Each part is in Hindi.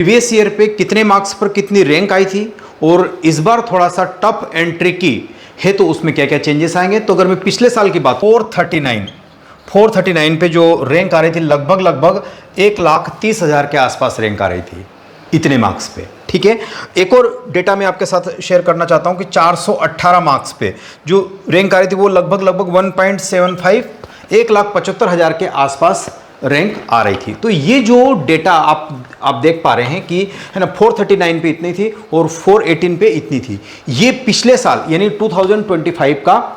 प्रीवियस ईयर पे कितने मार्क्स पर कितनी रैंक आई थी और इस बार थोड़ा सा टफ एंड ट्रिकी है तो उसमें क्या क्या चेंजेस आएंगे। तो अगर मैं पिछले साल की बात 439 पे जो रैंक आ रही थी लगभग 1,30,000 के आसपास रैंक आ रही थी इतने मार्क्स पे। ठीक है, एक और डेटा मैं आपके साथ शेयर करना चाहता हूं कि 418 मार्क्स पे जो रैंक आ रही थी वो लगभग 1.75 1,75,000 के आसपास रैंक आ रही थी। तो ये जो डेटा आप देख पा रहे हैं कि है ना 439 पे इतनी थी और 418 पे इतनी थी, ये पिछले साल यानी 2025 का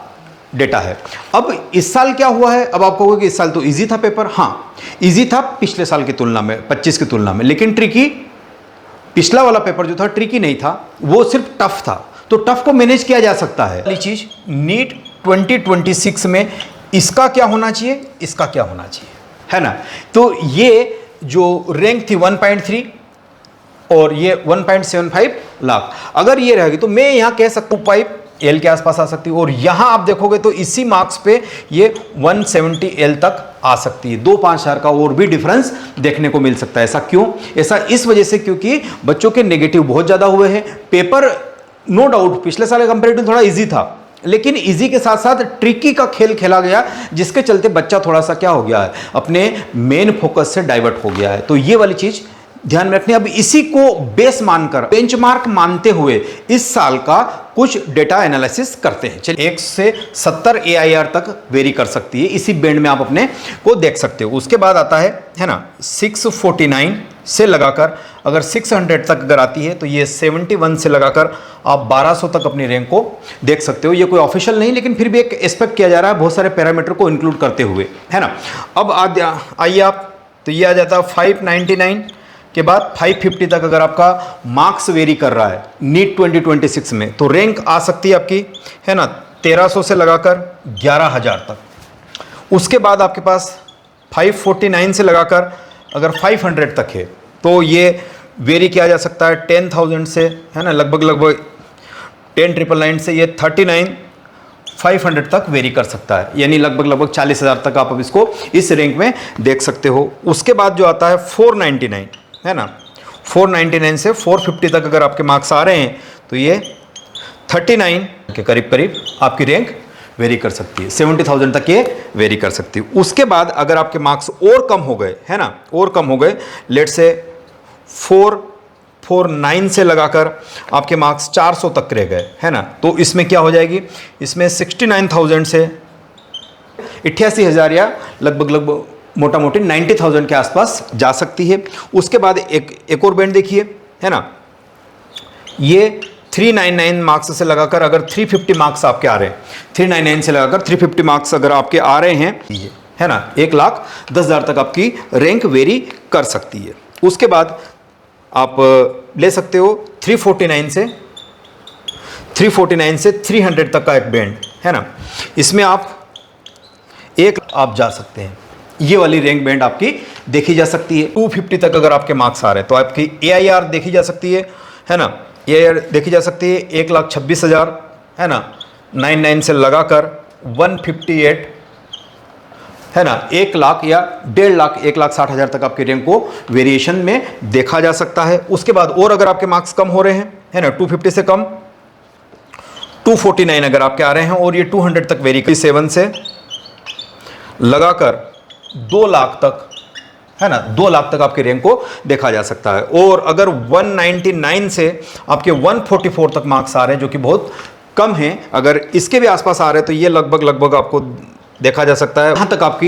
डेटा है। अब इस साल क्या हुआ है, अब आप कहोगे कि इस साल तो इजी था पेपर। हाँ, इजी था पिछले साल की तुलना में, 25 की तुलना में, लेकिन ट्रिकी पिछला वाला पेपर जो था ट्रिकी नहीं था, वो सिर्फ टफ था। तो टफ को मैनेज किया जा सकता है। पहली चीज, नीट 2026 में इसका क्या होना चाहिए, इसका क्या होना चाहिए, है ना। तो ये जो रैंक थी 1.3 और ये 1.75 लाख, अगर ये रहेगी तो मैं यहां कह सकता हूं 5 एल के आसपास आ सकती है। और यहां आप देखोगे तो इसी मार्क्स पे ये 170 एल तक आ सकती है। 2-5 हज़ार का और भी डिफरेंस देखने को मिल सकता है। ऐसा क्यों? ऐसा इस वजह से क्योंकि बच्चों के नेगेटिव बहुत ज्यादा हुए हैं। पेपर नो डाउट पिछले साल के कंपेरेटिव थोड़ा इजी था, लेकिन इजी के साथ साथ ट्रिकी का खेल खेला गया, जिसके चलते बच्चा थोड़ा सा क्या हो गया है, अपने मेन फोकस से डाइवर्ट हो गया है। तो ये वाली चीज ध्यान में रखनी। अब इसी को बेस मानकर, बेंचमार्क मानते हुए इस साल का कुछ डेटा एनालिसिस करते हैं। चलिए, 1 से 70 AIR तक वेरी कर सकती है, इसी बैंड में आप अपने को देख सकते हो। उसके बाद आता है ना 649 से लगाकर अगर 600 तक अगर आती है तो ये 71 से लगाकर आप 1200 तक अपनी रैंक को देख सकते हो। ये कोई ऑफिशियल नहीं, लेकिन फिर भी एक एक्सपेक्ट किया जा रहा है बहुत सारे पैरामीटर को इंक्लूड करते हुए, है ना। अब आइए आप, तो ये आ जाता है 599 के बाद 550 तक अगर आपका मार्क्स वेरी कर रहा है नीट 2026 में, तो रैंक आ सकती है आपकी, है ना, 1300 से लगाकर 11,000 तक। उसके बाद आपके पास 549 से लगाकर अगर 500 तक है तो ये वेरी किया जा सकता है 10,000 से, है ना, लगभग 10,999 से ये 39,500 तक वेरी कर सकता है, यानी लगभग 40,000 तक आप अब इसको इस रैंक में देख सकते हो। उसके बाद जो आता है 499, है ना, 499 से 450 तक अगर आपके मार्क्स आ रहे हैं तो ये 39 के करीब आपकी रैंक वेरी कर सकती है, 70,000 तक ये वेरी कर सकती है। उसके बाद अगर आपके मार्क्स और कम हो गए, है ना, और कम हो गए, लेट से 449 से लगाकर आपके मार्क्स 400 तक रह गए, है ना, तो इसमें क्या हो जाएगी, इसमें 69,000 से 88,000 या लगभग मोटा मोटी 90,000 के आसपास जा सकती है। उसके बाद एक और बैंड देखिए, है ना, ये 399 मार्क्स से लगाकर अगर 350 मार्क्स आपके आ रहे हैं, 399 से लगाकर 350 मार्क्स अगर आपके आ रहे हैं, ये है ना, 1,10,000 तक आपकी रैंक वेरी कर सकती है। उसके बाद आप ले सकते हो 349 से 300 तक का एक बैंड, है ना, इसमें आप जा सकते हैं। ये वाली रैंक बैंड आपकी देखी जा सकती है। 250 तक अगर आपके मार्क्स आ रहे हैं तो आपकी AIR देखी जा सकती है ना, AIR देखी जा सकती है 1,26,000, है ना, 99 से लगाकर 158, है ना, 1 लाख या 1.5 लाख 1,60,000 तक आपके रैंक को वेरिएशन में देखा जा सकता है। उसके बाद और अगर आपके मार्क्स कम हो रहे हैं, है ना, 250 से कम 249 अगर आपके आ रहे हैं और ये 200 तक वेरी 7 से लगाकर 2 लाख तक, है ना, 2 लाख तक आपके रैंक को देखा जा सकता है। और अगर 199 से आपके 144 तक मार्क्स आ रहे हैं, जो कि बहुत कम है, अगर इसके भी आसपास आ रहे हैं तो ये लगभग आपको देखा जा सकता है, यहां तक आपकी